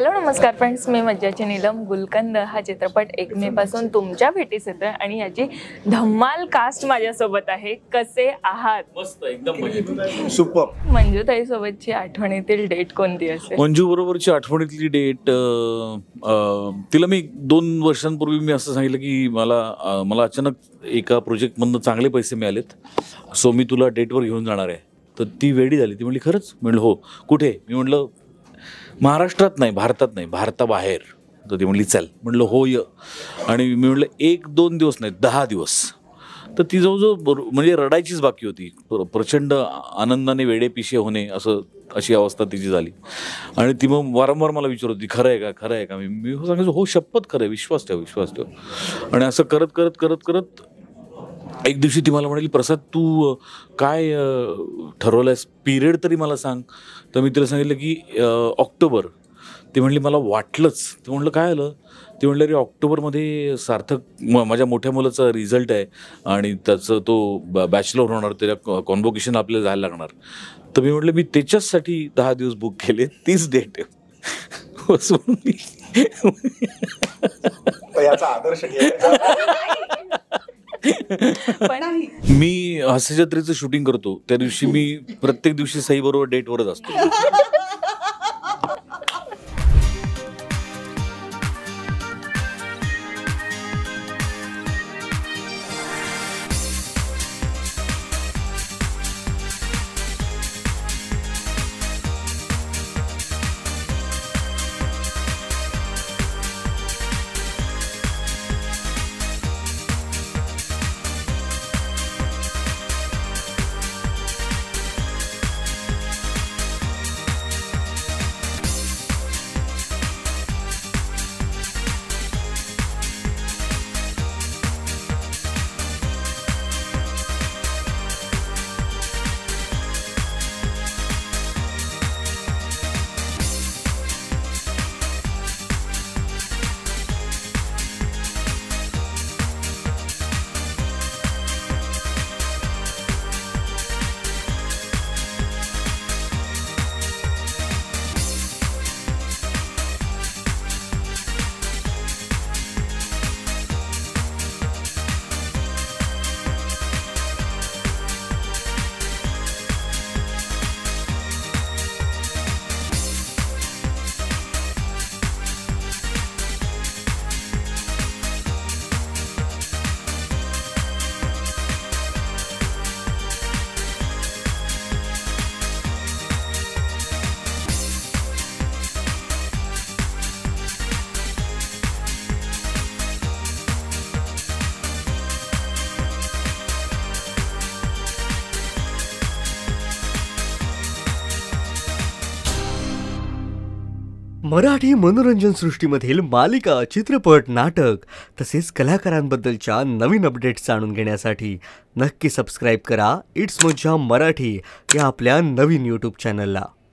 Hello नमस्कार friends, मी मज्जाची नीलम. गुलकंद हा चित्रपट 1 मे पासून तुमच्या भेटीस येतोय आणि याची धम्माल कास्ट माझ्यासोबत आहे. कसे आहात? मस्त, एकदम मजेत, सुपर. मंजूताई सोबतची आठवणीतील डेट कोणती असेल? मंजू बरोबरची आठवणीतली डेट, तिला मी 2 वर्षांपूर्वी मी असं सांगितलं की मला अचानक एका प्रोजेक्टमधनं चांगले पैसे मिळालेत, सो मी तुला डेटवर घेऊन जाणार आहे. तर ती वेडी झाली. ती म्हणली खरंच? म्हणलं हो. कुठे? मी म्हटलं महाराष्ट्रात नाही, भारतात नाही, भारताबाहेर. तर ती म्हणली चल. म्हटलं हो य. आणि मी म्हटलं 1-2 दिवस नाही, 10 दिवस. तर ती जवळजवळ म्हणजे रडायचीच बाकी होती. प्रचंड आनंदाने वेडेपिशे होणे अशी अवस्था तिची झाली. आणि ती मग वारंवार मला विचारत होती खरं आहे का, खरं आहे का? मी सांगायचो हो शपथ खरं आहे, विश्वास ठेव, विश्वास ठेव. आणि असं करत एक दिवशी ती मला म्हणाली प्रसाद तू काय ठरवलंयस, पिरियड तरी मला सांग. तर मी तिला सांगितलं की ऑक्टोबर. ती म्हणली मला वाटलंच. ते म्हटलं काय आलं? ती म्हटलं अरे ऑक्टोबरमध्ये सार्थक माझ्या मोठ्या मुलाचा रिझल्ट आहे आणि त्याचं तो बॅचलर होणार, त्याच्या कॉन्व्होकेशन आपल्याला जायला लागणार. तर मी म्हटलं मी त्याच्याचसाठी 10 दिवस बुक केले, तीच डेट आहे. याचा आदर्श मी हास्यजत्रेचं शूटिंग करतो त्या दिवशी मी प्रत्येक दिवशी सई बरोबर डेटवरच असतो. मराठी मनोरंजन सृष्टीमधील मालिका, चित्रपट, नाटक तसेच कलाकारांबद्दलच्या नवीन अपडेट्स जाणून घेण्यासाठी नक्की सबस्क्राईब करा इट्स मज्जा मराठी या आपल्या नवीन यूट्यूब चॅनलला.